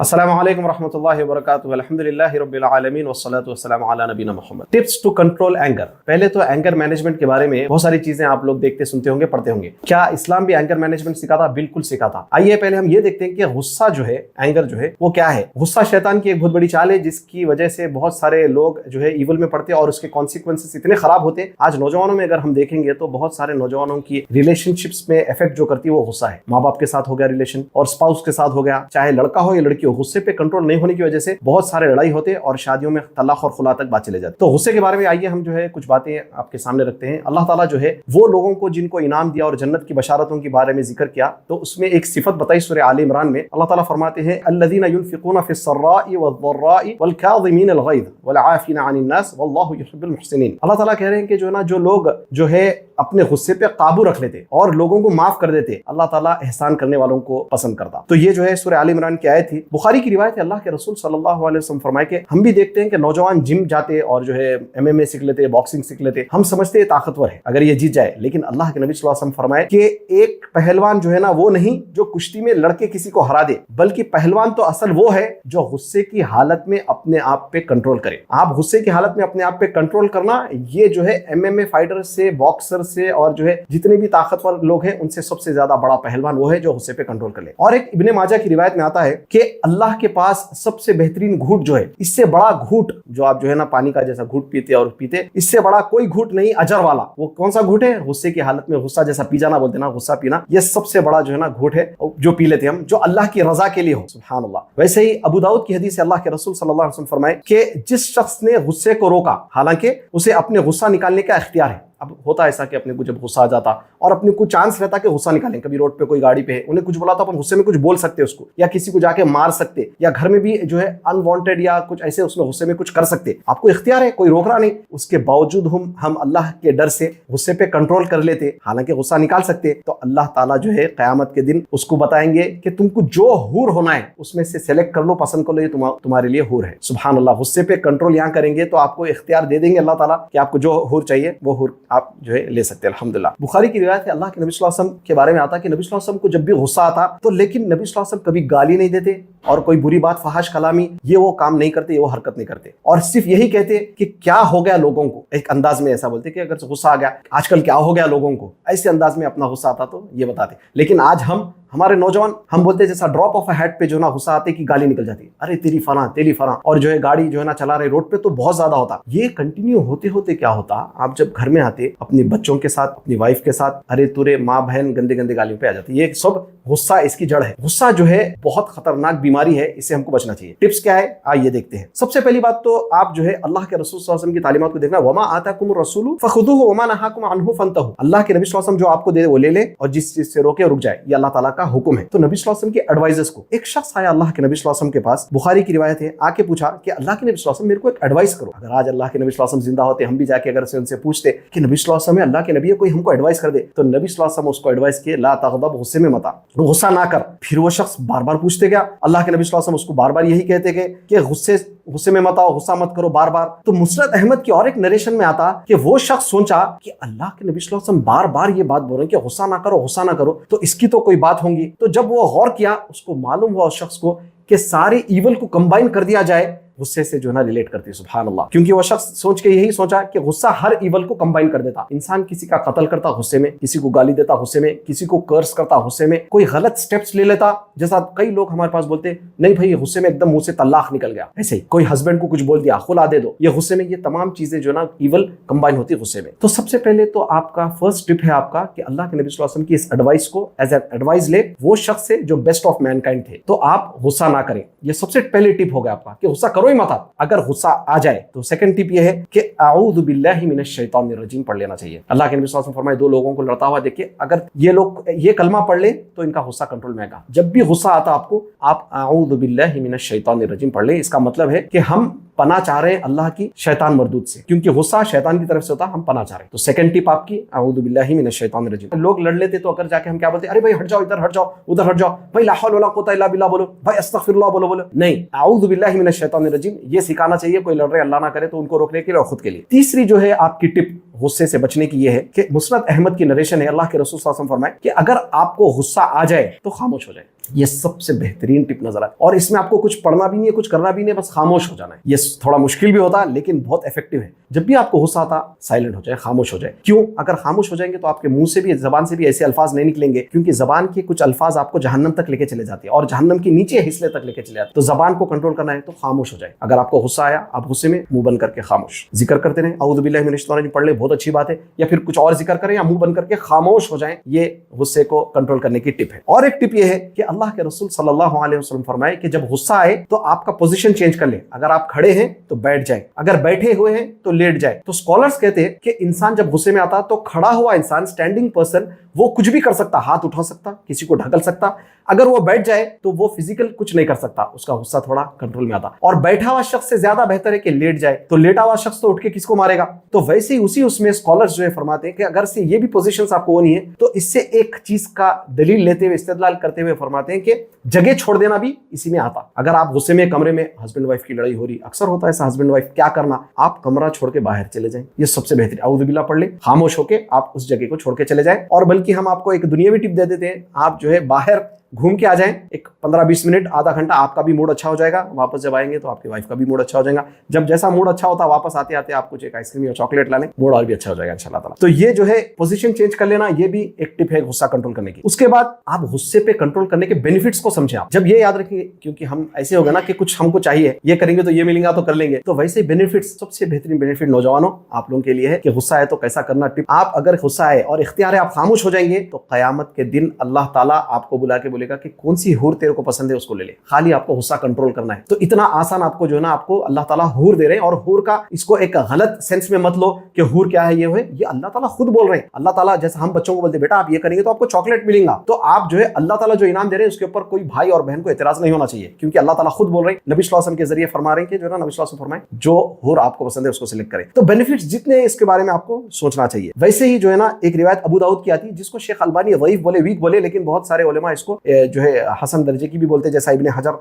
السلام علیکم ورحمۃ اللہ وبرکاتہ. الحمدللہ رب العالمین والصلاۃ والسلام علی نبینا Muhammad. Tips to control anger. پہلے تو اینگر مینجمنٹ کے بارے میں بہت ساری چیزیں آپ لوگ دیکھتے سنتے ہوں گے, پڑھتے ہوں گے. کیا اسلام بھی اینگر مینجمنٹ سکھاتا؟ بالکل سکھاتا. آئیے پہلے ہم یہ دیکھتے ہیں کہ غصہ جو ہے, اینگر جو ہے وہ کیا ہے. غصہ شیطان کی ایک بہت بڑی چال ہے جس کی وجہ سے بہت سارے لوگ جو ہے ایول میں پڑتے ہیں اور اس کے کانسیکوینسز اتنے خراب ہوتے ہیں. آج نوجوانوں میں اگر ہم دیکھیں گے تو بہت سارے نوجوانوں کی ریلیشن شپس میں افیکٹ جو کرتی ہے وہ غصہ ہے. ماں باپ کے ساتھ ہو گیا ریلیشن, اور اسپاؤس کے ساتھ ہو گیا, چاہے لڑکا ہو یا لڑکی ہو. غصے پہ کنٹرول نہیں ہونے کی وجہ سے بہت سارے لڑائی ہوتے اور شادیوں میں طلاق اور خلا تک بات چلے جاتے. تو غصے کے بارے میں آئیے ہم جو ہے کچھ باتیں آپ کے سامنے رکھتے ہیں. اللہ تعالیٰ جو ہے وہ لوگوں کو جن کو انعام دیا اور جنت کی بشارتوں کے بارے میں ذکر کیا, تو اس میں ایک صفت بتائی سورہ آل عمران میں. اللہ تعالیٰ فرماتے ہیں الذین ينفقون فی السراء والضراء والکاظمین الغیظ والعافین عن الناس واللہ یحب المحسنین. اللہ تعالیٰ کہہ رہے ہیں کہ جو لوگ جو ہے اپنے غصے پہ قابو رکھ لیتے اور لوگوں کو معاف کر دیتے, اللہ تعالیٰ احسان کرنے والوں کو پسند کرتا. تو یہ جو ہے سورہ آل عمران کی آیت تھی. بخاری کی روایت ہے, اللہ کے رسول صلی اللہ علیہ وسلم فرمائے کہ ہم بھی دیکھتے ہیں کہ نوجوان جم جاتے اور جو ہے MMA سیکھ لیتے, باکسنگ سیکھ لیتے. ہم سمجھتے ہیں طاقتور ہے اگر یہ جیت جائے, لیکن اللہ کے نبی صلی اللہ علیہ وسلم فرمائے کہ ایک پہلوان جو ہے نا وہ نہیں جو کشتی میں لڑکے کسی کو ہرا دے, بلکہ پہلوان تو اصل وہ ہے جو غصے کی حالت میں اپنے آپ پہ کنٹرول کرے. آپ غصے کی حالت میں اپنے آپ پہ کنٹرول کرنا, یہ جو ہے MMA فائٹر سے, باکسر سے اور جو ہے جتنے بھی طاقتور لوگ ہیں ان سے سب سے زیادہ بڑا پہلوان وہ ہے جو غصے پہ کنٹرول کر لے. اور ایک ابن ماجہ کی روایت میں آتا ہے کہ اللہ کے پاس سب سے بہترین گھوٹ جو ہے, اس سے بڑا گھوٹ جو آپ جو ہے نا پانی کا جیسا گھوٹ پیتے اور پیتے, اس سے بڑا کوئی گھوٹ نہیں اجر والا. وہ کون سا گھوٹ ہے؟ غصے کی حالت میں غصہ جیسا پی جانا بولتے نا, غصہ پینا, یہ سب سے بڑا جو ہے نا گھوٹ ہے جو پی لیتے ہم, جو اللہ کی رضا کے لیے ہو. سبحان اللہ. ویسے ہی ابو داؤد کی حدیث سے اللہ کے رسول صلی اللہ علیہ وسلم فرمائے کہ جس شخص نے غصے کو روکا, حالانکہ اسے اپنے غصہ نکالنے کا اختیار ہے. اب ہوتا ایسا کہ اپنے کو جب غصہ آ جاتا اور اپنے کو چانس رہتا کہ غصہ نکالیں, کبھی روڈ پہ کوئی گاڑی پہ ہے, انہیں کچھ بولا تو اپن غصے میں کچھ بول سکتے اس کو, یا کسی کو جا کے مار سکتے, یا گھر میں بھی جو ہے انوانٹیڈ یا کچھ ایسے اس میں غصے میں کچھ کر سکتے. آپ کو اختیار ہے, کوئی روک رہا نہیں. اس کے باوجود ہم اللہ کے ڈر سے غصے پہ کنٹرول کر لیتے, حالانکہ غصہ نکال سکتے. تو اللہ تعالیٰ جو ہے قیامت کے دن اس کو بتائیں گے کہ تم کو جو حور ہونا ہے اس میں سے سلیکٹ کر لو, پسند کر لو, یہ تمہارے لیے حور ہے. سبحان اللہ. غصے پہ کنٹرول یہاں کریں گے تو آپ کو اختیار دے دیں گے اللہ تعالیٰ کہ آپ کو جو حور چاہیے وہ حور آپ جو ہے لے سکتے. الحمدللہ. بخاری کی روایت ہے, اللہ کے نبی صلی اللہ علیہ وسلم کے بارے میں آتا کہ نبی صلی اللہ علیہ وسلم کو جب بھی غصہ آتا تو لیکن نبی صلی اللہ علیہ وسلم کبھی گالی نہیں دیتے اور کوئی بری بات, فحش کلامی, یہ وہ کام نہیں کرتے, یہ وہ حرکت نہیں کرتے, اور صرف یہی کہتے کہ کیا ہو گیا لوگوں کو. ایک انداز میں ایسا بولتے کہ اگر غصہ آ گیا, آج کل کیا ہو گیا لوگوں کو, ایسے انداز میں اپنا غصہ آتا تو یہ بتاتے. لیکن آج ہمارے نوجوان ہم بولتے جیسا ڈراپ آف اے ہیٹ پہ جو نا غصہ آتے کی گالی نکل جاتی, ارے تیری فلاں تیری فلاں, اور جو ہے گاڑی جو ہے نا چلا رہے روڈ پہ تو بہت زیادہ ہوتا. یہ کنٹینیو ہوتے ہوتے کیا ہوتا, آپ جب گھر میں آتے اپنے بچوں کے ساتھ, اپنی وائف کے ساتھ, ارے تورے ماں بہن گندے گندے گالیوں پہ آ جاتی. یہ سب غصہ اس کی جڑ ہے. غصہ جو ہے بہت خطرناک بیماری ہے, اس سے ہم کو بچنا چاہیے. ٹپس کیا ہے آئیے دیکھتے ہیں. سب سے پہلی بات تو آپ جو ہے اللہ کے رسول صلی اللہ علیہ وسلم کی تعلیمات کو دیکھنا. وما آتاکم الرسول فخذوہ وما نہاکم عنہ فانتہوا. اللہ کے نبی صلی اللہ علیہ وسلم جو آپ کو دے وہ لے لے, اور جس چیز سے روکے رک جائے, یہ اللہ تعالیٰ کا حکم ہے. تو نبی صلی اللہ علیہ وسلم کے ایڈوائزرز کو, ایک شخص آیا اللہ کے نبی صلی اللہ علیہ وسلم کے پاس, بخاری کی روایت ہے, آ کے پوچھا کہ اللہ کے نبی صلی اللہ علیہ وسلم میرے کو ایک ایڈوائس کرو. اگر آج اللہ کے نبی صلی اللہ علیہ وسلم زندہ ہوتے, ہم بھی جا کے اگر ان سے پوچھتے کہ نبی صلی اللہ علیہ وسلم اللہ کے نبی ہے, کوئی ہم کو ایڈوائس کر دے, تو نبی صلی اللہ علیہ وسلم اس کو ایڈوائس کیے لا تغضب, غصے میں مت آ, غصہ نہ کر. پھر وہ شخص بار بار پوچھتے گیا, اللہ کے نبی صلی اللہ علیہ وسلم اس کو بار بار یہی کہتے گئے کہ غصے میں مت آؤ, غصہ مت کرو بار بار. تو مسند احمد کی اور ایک نریشن میں آتا کہ وہ شخص سوچا کہ اللہ کے نبی صلی اللہ علیہ وسلم بار بار یہ بات بول رہے ہیں کہ غصہ نہ کرو غصہ نہ کرو, تو اس کی تو کوئی بات ہوں گی. تو جب وہ غور کیا, اس کو معلوم ہوا اس شخص کو کہ سارے ایول کو کمبائن کر دیا جائے, غصے سے جو ہے نا ریلیٹ کرتی ہے. سبحان اللہ. کیونکہ وہ شخص سوچ کے یہی سوچا کہ غصہ ہر ایول کو کمبائن کر دیتا. انسان کسی کا قتل کرتا غصے میں, کسی کو گالی دیتا غصے میں, کسی کو کرس کرتا غصے میں, کوئی غلط سٹیپس لے لیتا, جیسا کئی لوگ ہمارے پاس بولتے نہیں بھائی غصے میں ایک دم منہ سے طلاق نکل گیا, ایسے ہی کوئی ہسبینڈ کو کچھ بول دیا خلا دے دو, یہ غصے میں. یہ تمام چیزیں جو ہے نا ایول کمبائن ہوتی غصے میں. تو سب سے پہلے تو آپ کا فرسٹ ٹپ ہے آپ کا کہ اللہ کے نبی صلی اللہ علیہ وسلم کی اس ایڈوائس کو ایز این ایڈوائز لے, وہ شخص ہے جو بیسٹ آف مین کائنڈ تھے. تو آپ غصہ نہ کریں, یہ سب سے پہلے ٹپ ہو گیا آپ کا کہ غصہ کرو ہی مت. اگر غصہ آ جائے تو سیکنڈ ٹپ یہ ہے کہ اعوذ باللہ من الشیطان الرجیم پڑھ لینا چاہیے. اللہ کے نبی صلی اللہ علیہ وسلم فرمائے, دو لوگوں کو لڑتا ہوا دیکھیں, اگر یہ لوگ یہ کلمہ پڑھ لیں تو ان کا غصہ کنٹرول میں آئے گا. جب بھی غصہ آتا آپ کو, آپ اعوذ باللہ من الشیطان الرجیم پڑھ لیں. اس کا مطلب ہے کہ ہم پناہ چاہ رہے ہیں اللہ کی شیطان مردود سے, کیونکہ غصہ شیطان کی طرف سے ہوتا, ہم پناہ چاہ رہے ہیں. تو سیکنڈ ٹپ آپ کی اعوذ باللہ من الشیطان الرجیم. لوگ لڑ لیتے تو اگر جا کے ہم کیا بولتے, ارے بھائی ہٹ جاؤ, ادھر ہٹ جاؤ, ادھر ہٹ جاؤ, بھائی لا حول ولا قوت الا باللہ بولو, بھائی استغفر اللہ بولو. نہیں, اعوذ باللہ من الشیطان الرجیم یہ سکھانا چاہیے. کوئی لڑ رہے اللہ نہ کرے تو ان کو روکنے کے لیے اور خود کے لیے. تیسری جو ہے آپ کی ٹپ غصے سے بچنے کی یہ ہے کہ مسند احمد کی نریشن ہے، اللہ کے رسول صلی اللہ علیہ وسلم فرمائے کہ اگر آپ کو غصہ آ جائے تو خاموش ہو جائے. یہ سب سے بہترین ٹپ نظر آئے، اور اس میں آپ کو کچھ پڑھنا بھی نہیں ہے، کچھ کرنا بھی نہیں ہے، بس خاموش ہو جانا ہے. یہ تھوڑا مشکل بھی ہوتا ہے لیکن بہت افیکٹو ہے. جب بھی آپ کو غصہ آتا سائلنٹ ہو جائے، خاموش ہو جائے. کیوں؟ اگر خاموش ہو جائیں گے تو آپ کے منہ سے بھی، زبان سے بھی ایسے الفاظ نہیں نکلیں گے، کیونکہ زبان کے کچھ الفاظ آپ کو جہنم تک لے کے چلے جاتے ہیں اور جہنم کے نیچے حصے تک لے کے چلے جاتے ہیں. تو زبان کو کنٹرول کرنا ہے تو خاموش ہو جائے. اگر آپ کو غصہ آیا، آپ غصے میں منہ بند کر کے خاموش ذکر کرتے رہیں، اعوذ باللہ من الشیطان الرجیم پڑھ لیں، بہت اچھی بات ہے، یا پھر کچھ اور ذکر کریں یا منہ بند کر کے خاموش ہو جائیں. یہ غصے کو کنٹرول کرنے کی ٹپ ہے. اور ایک ٹپ یہ ہے کہ اللہ کے رسول صلی اللہ علیہ وسلم فرمائے کہ جب غصہ آئے تو آپ کا پوزیشن چینج کر لیں. اگر آپ کھڑے ہیں تو بیٹھ جائیں، اگر بیٹھے ہوئے ہیں تو لیٹ جائیں. تو اسکالرز کہتے ہیں کہ انسان جب غصے میں آتا تو کھڑا ہوا انسان، اسٹینڈنگ پرسن، وہ کچھ بھی کر سکتا، ہاتھ اٹھا سکتا، کسی کو ڈھکل سکتا. اگر وہ بیٹھ جائے تو وہ فزیکل کچھ نہیں کر سکتا، اس کا غصہ تھوڑا کنٹرول میں آتا. اور بیٹھا ہوا شخص سے زیادہ بہتر ہے کہ لیٹ جائے. تو لیٹا ہوا شخص تو اٹھ کے کس کو مارے گا؟ تو ویسے ہی اس میں اسکالرز جو ہے فرماتے ہیں کہ اگر سے یہ بھی پوزیشنز آپ کو ہونی ہے تو اس سے ایک چیز کا دلیل لیتے ہوئے، استدلال کرتے ہوئے فرماتے ہیں کہ جگہ چھوڑ دینا بھی اسی میں آتا. اگر آپ غصے میں کمرے میں، ہسبینڈ وائف کی لڑائی ہو رہی، اکثر ہوتا ہے ایسا ہسبینڈ وائف، کیا کرنا؟ آپ کمرہ چھوڑ کے باہر چلے جائیں. یہ سب سے بہترین، اعوذ باللہ پڑھ لیں، خاموش ہو کے آپ اس جگہ کو چھوڑ کے چلے جائیں. اور بلکہ ہم آپ کو ایک دنیاوی ٹپ دے دیتے ہیں، آپ جو ہے باہر گھوم کے آ جائیں، ایک 15-20 منٹ، آدھا گھنٹہ، آپ کا بھی موڈ اچھا ہو جائے گا. واپس جب آئیں گے تو آپ کی وائف کا بھی موڈ اچھا ہو جائے گا. جب جیسا موڈ اچھا ہوتا واپس آتے آتے آپ کچھ ایک آئس کریم یا چاکلیٹ لا لیں، موڈ اور بھی اچھا ہو جائے گا انشاءاللہ تعالیٰ. تو یہ جو ہے پوزیشن چینج کر لینا، یہ بھی ایک ٹپ ہے غصہ کنٹرول کرنے کی. اس کے بعد آپ غصے پہ کنٹرول کرنے کے بینیفٹس کو سمجھیں. آپ جب یہ یاد رکھیں گے، کیونکہ ہم ایسے ہوگا نا کہ کچھ ہم کو چاہیے، یہ کریں گے تو یہ ملیں گا تو کر لیں گے. تو ویسے بینیفٹس، سب سے بہترین بینیفٹ نوجوانوں آپ لوگوں کے لیے ہے کہ غصہ ہے تو کیسا کرنا. ٹپ، آپ اگر غصہ ہے اور اختیار ہے آپ خاموش ہو جائیں گے تو قیامت کے دن اللہ تعالیٰ آپ کو بلا کے بولے گا کہ کون سی حور تیرے کو پسند ہے اس کو لے لے. خالی آپ کو غصہ کنٹرول کرنا ہے. تو اتنا آسان آپ کو جو ہے نا، آپ کو اللہ تعالیٰ حور دے رہے ہیں. اور حور کا اس کو ایک غلط سینس میں مت لو کہ حور کیا ہے، یہ اللہ تعالیٰ خود بول رہے ہیں. اللہ تعالیٰ جیسے ہم بچوں کو بولتے ہیں بیٹا آپ یہ کریں گے تو آپ کو چاکلیٹ ملیں گا، تو آپ جو ہے اللہ تعالیٰ جو انعام دے رہے ہیں اس کے اوپر کوئی بھائی اور بہن کو اعتراض نہیں ہونا چاہیے، کیونکہ اللہ تعالیٰ خود بول رہے ہیں. نبی صلی اللہ علیہ وسلم کے ذریعے فرما رہے ہیں کہ جو ہے نا، نبی صلی اللہ علیہ وسلم فرمائے جو حور آپ کو پسند ہے اس کو سلیکٹ کریں. تو بینیفٹس جتنے ہیں اس کے بارے میں آپ کو سوچنا چاہیے. ویسے ہی جو ہے نا، ایک روایت ابو داؤد کی آتی ہے جس کو شیخ البانی ضعیف بولے، ویک بولے، لیکن بہت سارے علماء اس کو جو ہے حسن درجے کی بھی بولتے ہیں، جیسا ابن حجر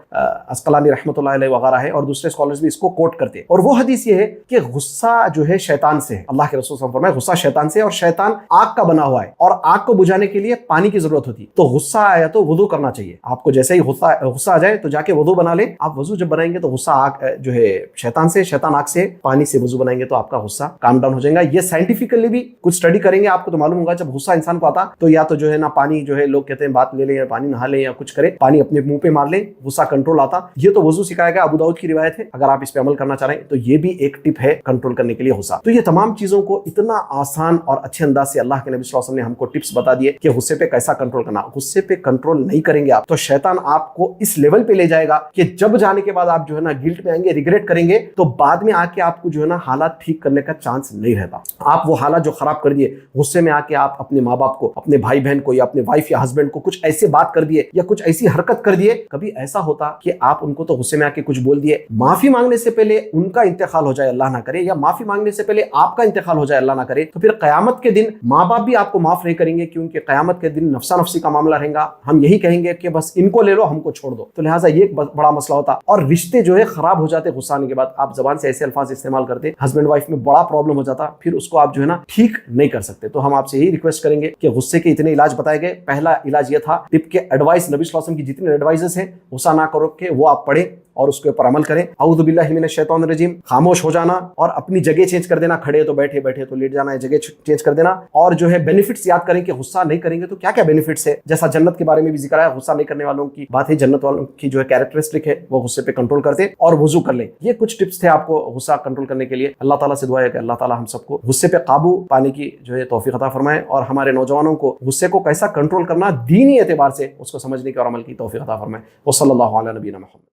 اسقلانی رحمۃ اللہ علیہ وغیرہ ہے، اور دوسرے اسکالرز بھی اس کو کوٹ کرتے ہیں. اور وہ حدیث یہ ہے کہ غصہ جو ہے شیطان سے ہے. اللہ کے رسول صلی اللہ علیہ وسلم فرمائے غصہ شیطان سے ہے، اور شیطان آگ کا بنا ہوا ہے، اور آگ کو بجھانے کے لیے پانی کی ضرورت ہوتی ہے. تو غصہ آیا تو وضو کرنا چاہیے. آپ کو جیسے ہی غصہ آ جائے تو جا کے وضو بنا لیں. آپ وضو جب بنائیں گے تو غصہ آگ جو ہے شیطان سے، شیطان آگ سے، پانی سے وضو بنائیں گے تو آپ کا غصہ کام ڈاؤن ہو جائے گا. یہ سائنٹیفکلی بھی کچھ اسٹڈی کریں گے آپ کو تو معلوم ہوگا. جب غصہ انسان کو آتا تو یا تو جو ہے نا پانی جو ہے، لوگ کہتے ہیں بات لے لیں یا پانی نہا لیں یا کچھ کرے، پانی اپنے منہ پہ مار لیں، غصہ کنٹرول آتا. یہ تو وضو سکھایا گیا، ابو داؤد کی روایت ہے. اگر آپ اس پہ عمل کرنا چاہ رہے ہیں تو یہ بھی ایک ٹپ ہے کنٹرول کرنے کے لیے غصہ. تو یہ تمام چیزوں کو اتنا آسان اور اچھے انداز سے اللہ کے نبی صلی اللہ علیہ وسلم نے ہم کو ٹپس بتا دیے کہ غصے پہ کیسا کنٹرول کرنا. غصے پہ کنٹرول نہیں کریں گے آپ تو شیطان آپ کو اس لیول پہ لے جائے گا کہ جب جانے کے بعد آپ جو ہے نا گلٹ میں آئیں گے، ریگریٹ کریں گے، تو بعد میں آ کے آپ کو جو ہے نا حالات ٹھیک کرنے کا چانس نہیں رہتا. آپ وہ حالات جو خراب کر دیے غصے میں آ کے، آپ اپنے ماں باپ کو، اپنے بھائی بہن کو، یا اپنے وائف یا ہسبینڈ کو کچھ ایسے بات کر دیے یا کچھ ایسی حرکت کر دیے، کبھی ایسا ہوتا کہ آپ ان کو تو غصے میں آ کے کچھ بول دیے، معافی مانگنے سے پہلے ان کا انتقال ہو جائے، اللہ نہ کرے، یا معافی مانگنے سے پہلے آپ کا انتقال ہو جائے، اللہ نہ کرے، تو پھر قیامت کے دن ماں باپ بھی آپ کو معاف نہیں کریں گے، کیونکہ قیامت کے دن نفسا نفسی کا معاملہ رہے گا. ہم یہی کہیں گے کہ بس ان کو لے لو، ہم کو چھوڑ دو. تو لہٰذا یہ ایک بڑا مسئلہ ہوتا. اور رشتے جو ہے خراب ہو جاتے غصہ آنے کے بعد. آپ زبان سے ایسے الفاظ استعمال کرتے، ہسبینڈ وائف میں بڑا پرابلم ہو جاتا، پھر اس کو آپ جو ہے نا ٹھیک نہیں کر سکتے. تو ہم آپ سے یہی ریکویسٹ کریں گے کہ غصے کے اتنے علاج بتائے گئے. پہلا علاج یہ تھا، ٹپ کے ایڈوائس، نبی صلی اللہ علیہ وسلم کی جتنے ایڈوائزز ہیں غصہ نہ کرو کہ وہ آپ پڑھیں اور اس کے اوپر عمل کریں. اعوذ باللہ من الشیطان الرجیم، خاموش ہو جانا اور اپنی جگہ چینج کر دینا. کھڑے تو بیٹھے، بیٹھے تو لیٹ جانا ہے، جگہ چینج کر دینا. اور جو ہے بینیفٹس یاد کریں کہ غصہ نہیں کریں گے تو کیا کیا بینیفٹس ہے. جیسا جنت کے بارے میں بھی ذکر ہے، غصہ نہیں کرنے والوں کی بات ہے، جنت والوں کی جو ہے کیریکٹرسٹک ہے وہ غصے پہ کنٹرول کرتے اور وضو کر لیں. یہ کچھ ٹپس تھے آپ کو غصہ کنٹرول کرنے کے لیے. اللہ تعالیٰ سے دعا ہے کہ اللہ تعالیٰ ہم سب کو غصے پہ قابو پانے کی جو ہے توفیق عطا فرمائے، اور ہمارے نوجوانوں کو غصے کو کیسا کنٹرول کرنا دینی اعتبار سے اس کو سمجھنے کی اور عمل کی توفیق عطا فرمائے. وصلی اللہ علی نبینا محمد.